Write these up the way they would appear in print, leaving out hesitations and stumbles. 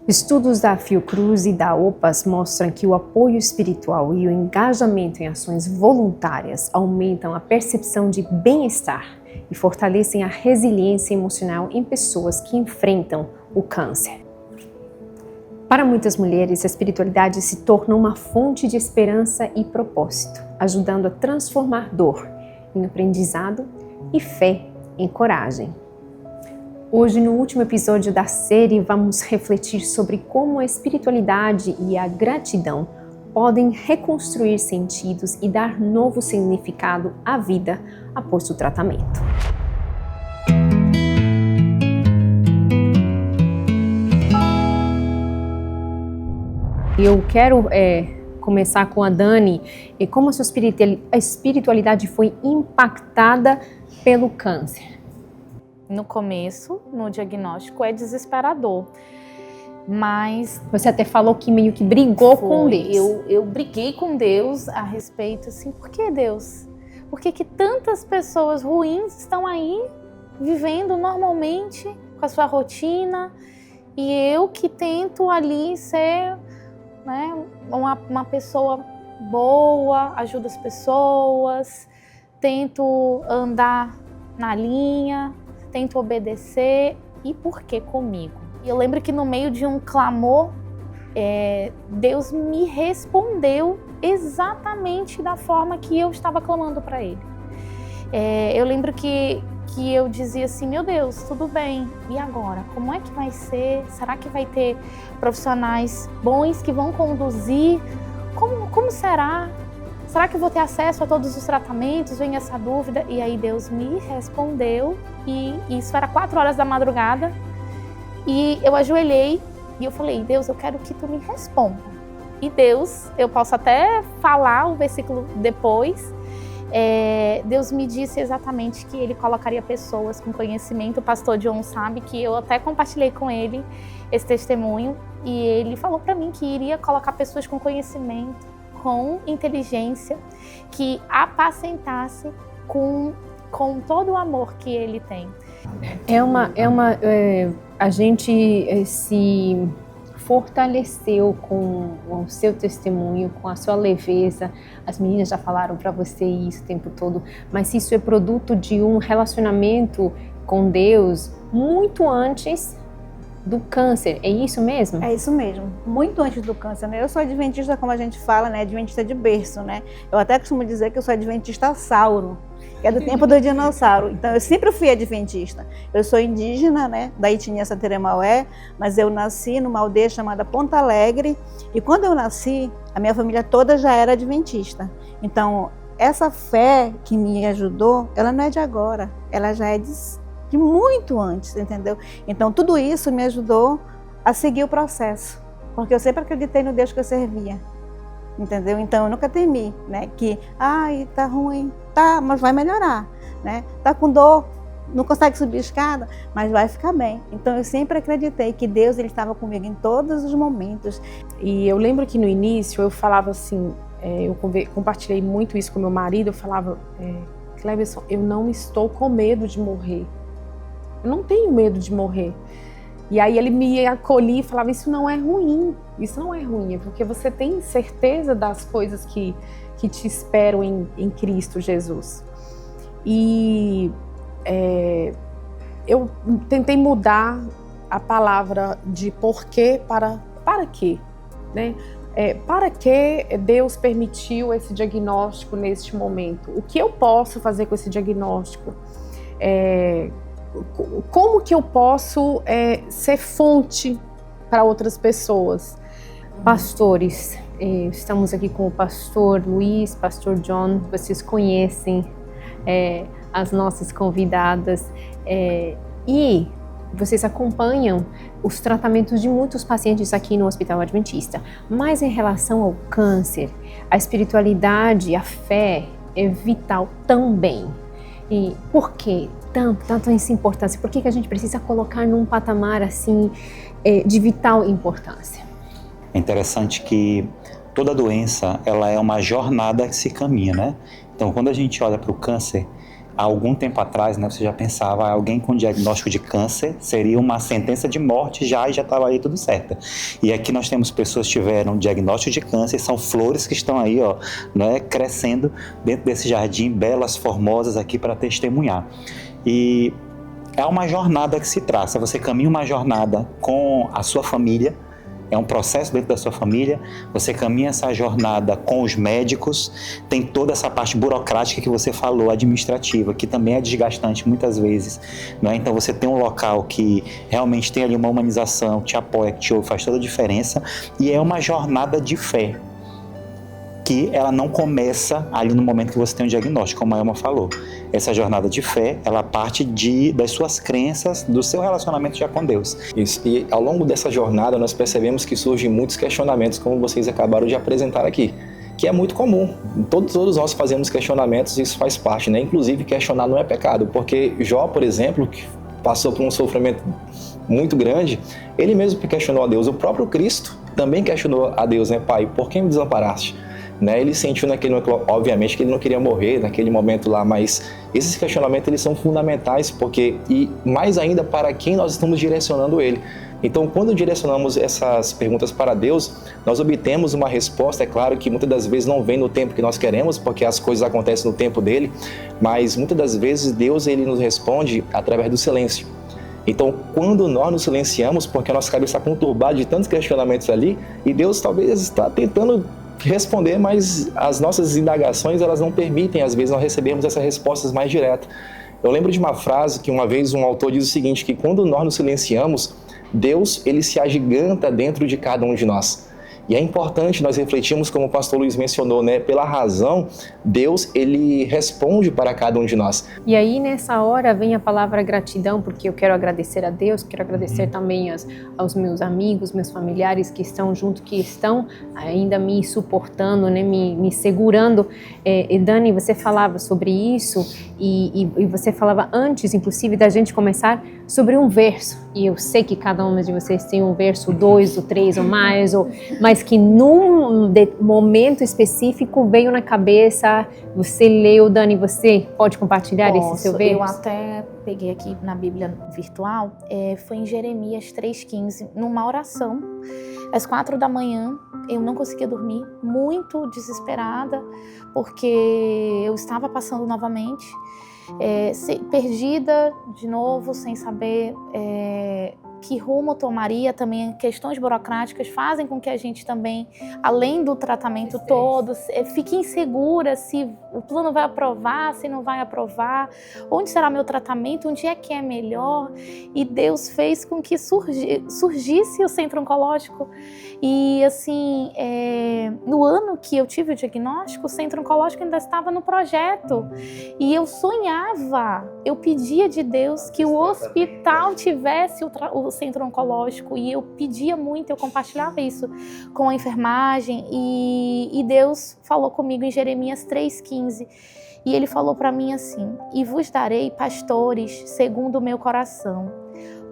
Estudos da Fiocruz e da OPAS mostram que o apoio espiritual e o engajamento em ações voluntárias aumentam a percepção de bem-estar e fortalecem a resiliência emocional em pessoas que enfrentam o câncer. Para muitas mulheres, a espiritualidade se torna uma fonte de esperança e propósito, ajudando a transformar dor em aprendizado e fé em coragem. Hoje, no último episódio da série, vamos refletir sobre como a espiritualidade e a gratidão podem reconstruir sentidos e dar novo significado à vida após o tratamento. Eu quero começar com a Dani e como a sua espiritualidade foi impactada pelo câncer. No começo, no diagnóstico, é desesperador, mas... Você até falou que meio que brigou com Deus. Eu briguei com Deus a respeito, assim, por que Deus? Por que tantas pessoas ruins estão aí, vivendo normalmente, com a sua rotina, e eu que tento ali ser, né, uma pessoa boa, ajudo as pessoas, tento andar na linha, tento obedecer, e por que comigo? E eu lembro que no meio de um clamor, Deus me respondeu exatamente da forma que eu estava clamando para Ele. Eu lembro que eu dizia assim, meu Deus, tudo bem, e agora? Como é que vai ser? Será que vai ter profissionais bons que vão conduzir? Como será? Será que eu vou ter acesso a todos os tratamentos? Vem essa dúvida. E aí Deus me respondeu, e isso era 4 horas da madrugada. E eu ajoelhei e eu falei, Deus, eu quero que tu me responda. E Deus, eu posso até falar o versículo depois, Deus me disse exatamente que Ele colocaria pessoas com conhecimento. O pastor John sabe que eu até compartilhei com ele esse testemunho, e ele falou para mim que iria colocar pessoas com conhecimento, com inteligência, que apacentasse com todo o amor que Ele tem. A gente se fortaleceu com o seu testemunho, com a sua leveza. As meninas já falaram para você isso o tempo todo, mas isso é produto de um relacionamento com Deus muito antes do câncer, é isso mesmo? É isso mesmo, muito antes do câncer, né? Eu sou adventista, como a gente fala, né? Adventista de berço, né? Eu até costumo dizer que eu sou adventista sauro, que é do tempo do dinossauro. Então, eu sempre fui adventista. Eu sou indígena, né? Da etnia Sateremaué, mas eu nasci numa aldeia chamada Ponta Alegre, e quando eu nasci, a minha família toda já era adventista. Então, essa fé que me ajudou, ela não é de agora, ela já é de muito antes, entendeu? Então, tudo isso me ajudou a seguir o processo, porque eu sempre acreditei no Deus que eu servia, entendeu? Então, eu nunca temi, né? Que, tá ruim, tá, mas vai melhorar, né? Tá com dor, não consegue subir a escada, mas vai ficar bem. Então, eu sempre acreditei que Deus, Ele estava comigo em todos os momentos. E eu lembro que no início eu falava assim, eu compartilhei muito isso com meu marido, eu falava, Cleberson, eu não estou com medo de morrer. Eu não tenho medo de morrer. E aí ele me acolhia e falava, isso não é ruim, é porque você tem certeza das coisas que te esperam em Cristo Jesus. E eu tentei mudar a palavra de porquê para quê, né? Para que Deus permitiu esse diagnóstico neste momento? O que eu posso fazer com esse diagnóstico? Como que eu posso ser fonte para outras pessoas? Pastores, estamos aqui com o pastor Luiz, pastor John, vocês conhecem as nossas convidadas e vocês acompanham os tratamentos de muitos pacientes aqui no Hospital Adventista. Mas em relação ao câncer, a espiritualidade, a fé é vital também. E por que tanto essa importância? Por que a gente precisa colocar num patamar assim de vital importância? É interessante que toda doença ela é uma jornada que se caminha, né? Então, quando a gente olha para o câncer, há algum tempo atrás, né, você já pensava, alguém com diagnóstico de câncer seria uma sentença de morte e já estava aí tudo certo. E aqui nós temos pessoas que tiveram diagnóstico de câncer, são flores que estão aí, ó, né, crescendo dentro desse jardim, belas, formosas aqui para testemunhar. E é uma jornada que se traça, você caminha uma jornada com a sua família, é um processo dentro da sua família, você caminha essa jornada com os médicos, tem toda essa parte burocrática que você falou, administrativa, que também é desgastante muitas vezes, né? Então você tem um local que realmente tem ali uma humanização, te apoia, que te ouve, faz toda a diferença, e é uma jornada de fé, que ela não começa ali no momento que você tem um diagnóstico, como a Elma falou. Essa jornada de fé, ela parte das suas crenças, do seu relacionamento já com Deus. Isso. E ao longo dessa jornada nós percebemos que surgem muitos questionamentos, como vocês acabaram de apresentar aqui, que é muito comum. Todos nós fazemos questionamentos e isso faz parte, né? Inclusive questionar não é pecado, porque Jó, por exemplo, que passou por um sofrimento muito grande, ele mesmo questionou a Deus. O próprio Cristo também questionou a Deus, né? Pai, por que me desamparaste? Né, ele sentiu obviamente que ele não queria morrer naquele momento lá, mas esses questionamentos eles são fundamentais e mais ainda para quem nós estamos direcionando ele. Então, quando direcionamos essas perguntas para Deus, nós obtemos uma resposta. É claro que muitas das vezes não vem no tempo que nós queremos, porque as coisas acontecem no tempo dele, mas muitas das vezes Deus ele nos responde através do silêncio. Então, quando nós nos silenciamos, porque a nossa cabeça está conturbada de tantos questionamentos ali, e Deus talvez está tentando responder, mas as nossas indagações elas não permitem, às vezes, nós recebermos essas respostas mais diretas. Eu lembro de uma frase que uma vez um autor diz o seguinte, que quando nós nos silenciamos, Deus ele se agiganta dentro de cada um de nós. E é importante nós refletirmos, como o pastor Luiz mencionou, né? Pela razão, Deus ele responde para cada um de nós. E aí nessa hora vem a palavra gratidão, porque eu quero agradecer a Deus, quero agradecer também aos meus amigos, meus familiares que estão junto, que estão ainda me suportando, né? me segurando. E Dani, você falava sobre isso e você falava antes, inclusive, da gente começar sobre um verso. E eu sei que cada um de vocês tem um verso, 2 ou 3 ou mais, mas que num momento específico veio na cabeça. Você leu, Dani, você pode compartilhar esse seu verso? Eu até peguei aqui na Bíblia virtual, foi em Jeremias 3,15, numa oração, às 4 da manhã, eu não conseguia dormir, muito desesperada, porque eu estava passando novamente, perdida de novo, sem saber que rumo tomaria. Também questões burocráticas fazem com que a gente também, além do tratamento todo, fique insegura se o plano vai aprovar, se não vai aprovar, onde será meu tratamento, onde é que é melhor. E Deus fez com que surgisse o centro oncológico. E assim, no ano que eu tive o diagnóstico, o centro oncológico ainda estava no projeto. E eu sonhava, eu pedia de Deus que o hospital tivesse o centro oncológico, e eu pedia muito, eu compartilhava isso com a enfermagem, e Deus falou comigo em Jeremias 3,15, e ele falou para mim assim: e vos darei pastores segundo o meu coração,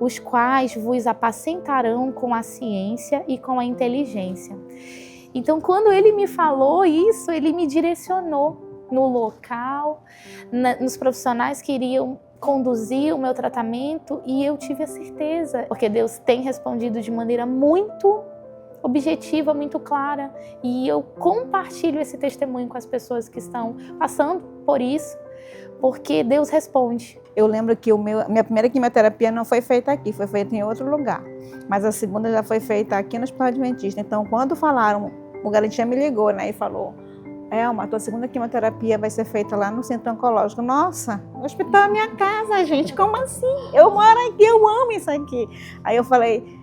os quais vos apacentarão com a ciência e com a inteligência. Então, quando ele me falou isso, ele me direcionou no local, nos profissionais que iriam conduzir o meu tratamento, e eu tive a certeza, porque Deus tem respondido de maneira muito objetiva, muito clara, e eu compartilho esse testemunho com as pessoas que estão passando por isso, porque Deus responde. Eu lembro que minha primeira quimioterapia não foi feita aqui, foi feita em outro lugar, mas a segunda já foi feita aqui no Hospital Adventista. Então, quando falaram, o Garantia me ligou, né, e falou: Elma, a tua segunda quimioterapia vai ser feita lá no centro oncológico. Nossa, o hospital é minha casa, gente, como assim? Eu moro aqui, eu amo isso aqui. Aí eu falei,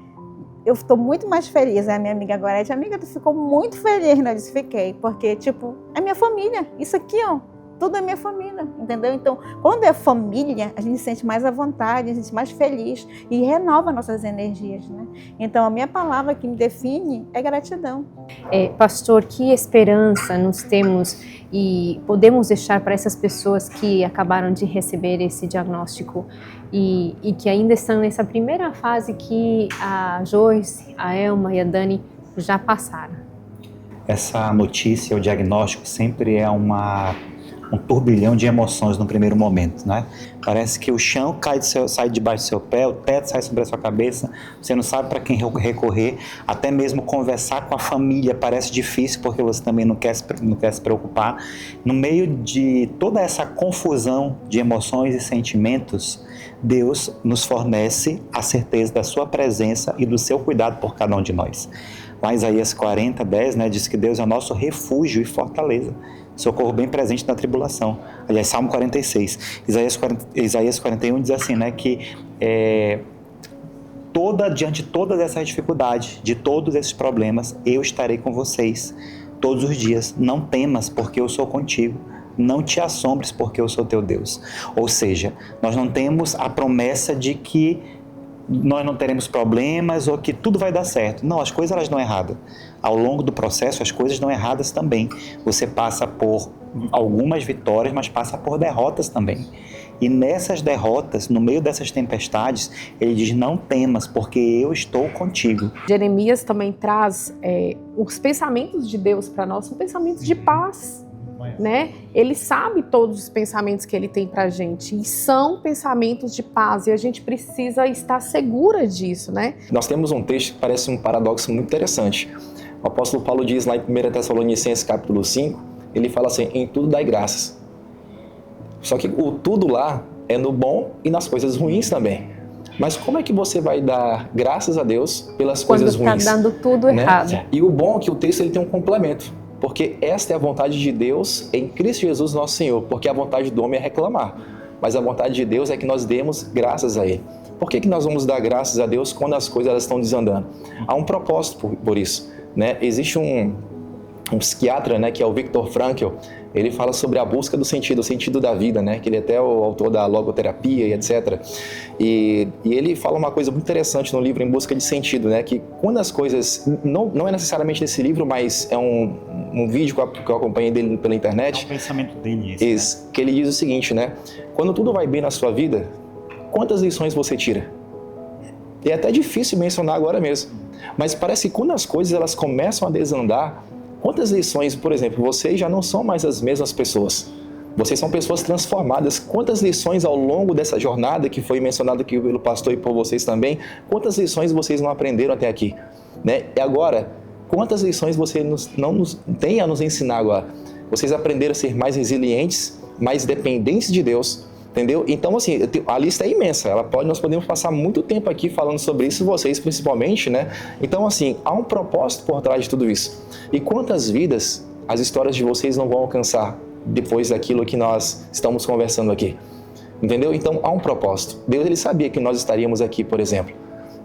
eu estou muito mais feliz. Aí a minha amiga Gorete, amiga, tu ficou muito feliz, né? Eu disse, fiquei, porque, tipo, é minha família. Isso aqui, ó, tudo é minha família, entendeu? Então, quando é família, a gente se sente mais à vontade, a gente se sente mais feliz e renova nossas energias, né? Então, a minha palavra que me define é gratidão. Pastor, que esperança nós temos e podemos deixar para essas pessoas que acabaram de receber esse diagnóstico e que ainda estão nessa primeira fase que a Joyce, a Elma e a Dani já passaram? Essa notícia, o diagnóstico, sempre é uma um turbilhão de emoções no primeiro momento, né? Parece que o chão sai debaixo do seu pé, o teto sai sobre a sua cabeça, você não sabe para quem recorrer, até mesmo conversar com a família parece difícil porque você também não quer se preocupar. No meio de toda essa confusão de emoções e sentimentos, Deus nos fornece a certeza da sua presença e do seu cuidado por cada um de nós. Lá em Isaías 40, 10, né, diz que Deus é o nosso refúgio e fortaleza, socorro bem presente na tribulação. Aliás, Salmo 46. Isaías 41 diz assim, né, que diante de todas essas dificuldades, de todos esses problemas, eu estarei com vocês todos os dias. Não temas, porque eu sou contigo. Não te assombres, porque eu sou teu Deus. Ou seja, nós não temos a promessa de que nós não teremos problemas ou que tudo vai dar certo. Não, as coisas elas dão errado. Ao longo do processo, as coisas dão erradas também. Você passa por algumas vitórias, mas passa por derrotas também. E nessas derrotas, no meio dessas tempestades, ele diz, não temas, porque eu estou contigo. Jeremias também traz os pensamentos de Deus para nós, são pensamentos de paz. Né? Ele sabe todos os pensamentos que ele tem pra gente e são pensamentos de paz e a gente precisa estar segura disso, né? Nós temos um texto que parece um paradoxo muito interessante. O apóstolo Paulo diz lá em 1 Tessalonicenses capítulo 5, ele fala assim, em tudo dai graças. Só que o tudo lá é no bom e nas coisas ruins também. Mas como é que você vai dar graças a Deus pelas coisas ruins? Quando está dando tudo errado. E o bom é que o texto ele tem um complemento. Porque esta é a vontade de Deus em Cristo Jesus nosso Senhor. Porque a vontade do homem é reclamar. Mas a vontade de Deus é que nós demos graças a Ele. Por que nós vamos dar graças a Deus quando as coisas elas estão desandando? Há um propósito por isso. Né? Existe um psiquiatra, né, que é o Viktor Frankl. Ele fala sobre a busca do sentido, o sentido da vida, né? Que ele é até o autor da logoterapia e etc. E ele fala uma coisa muito interessante no livro Em Busca de Sentido, né? Que quando as coisas, não é necessariamente nesse livro, mas é um vídeo que eu acompanhei dele pela internet. É o pensamento dele. Isso, que ele diz o seguinte, né? Quando tudo vai bem na sua vida, quantas lições você tira? E é até difícil mencionar agora mesmo. Mas parece que quando as coisas elas começam a desandar, quantas lições, por exemplo, vocês já não são mais as mesmas pessoas. Vocês são pessoas transformadas. Quantas lições ao longo dessa jornada que foi mencionada aqui pelo pastor e por vocês também, quantas lições vocês não aprenderam até aqui? Né? E agora, quantas lições vocês não têm a nos ensinar agora? Vocês aprenderam a ser mais resilientes, mais dependentes de Deus, entendeu? Então, assim, a lista é imensa. Nós podemos passar muito tempo aqui falando sobre isso, vocês principalmente, né? Então, assim, há um propósito por trás de tudo isso. E quantas vidas as histórias de vocês não vão alcançar depois daquilo que nós estamos conversando aqui? Entendeu? Então, há um propósito. Deus, ele sabia que nós estaríamos aqui, por exemplo,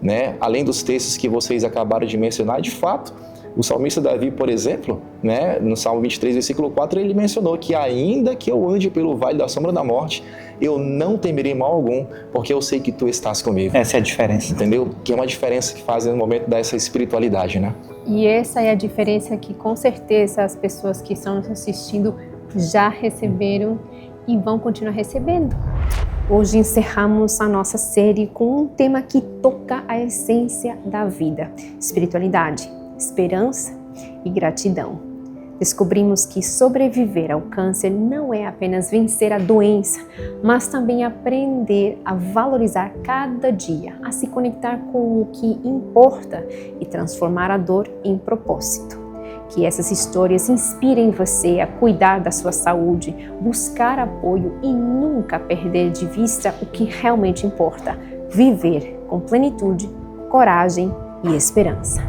né? Além dos textos que vocês acabaram de mencionar, de fato, o salmista Davi, por exemplo, né, no Salmo 23, versículo 4, ele mencionou que ainda que eu ande pelo vale da sombra da morte, eu não temerei mal algum, porque eu sei que tu estás comigo. Essa é a diferença. Entendeu? Que é uma diferença que faz no momento dessa espiritualidade, né? E essa é a diferença que, com certeza, as pessoas que estão nos assistindo já receberam e vão continuar recebendo. Hoje encerramos a nossa série com um tema que toca a essência da vida: espiritualidade, esperança e gratidão. Descobrimos que sobreviver ao câncer não é apenas vencer a doença, mas também aprender a valorizar cada dia, a se conectar com o que importa e transformar a dor em propósito. Que essas histórias inspirem você a cuidar da sua saúde, buscar apoio e nunca perder de vista o que realmente importa: viver com plenitude, coragem e esperança.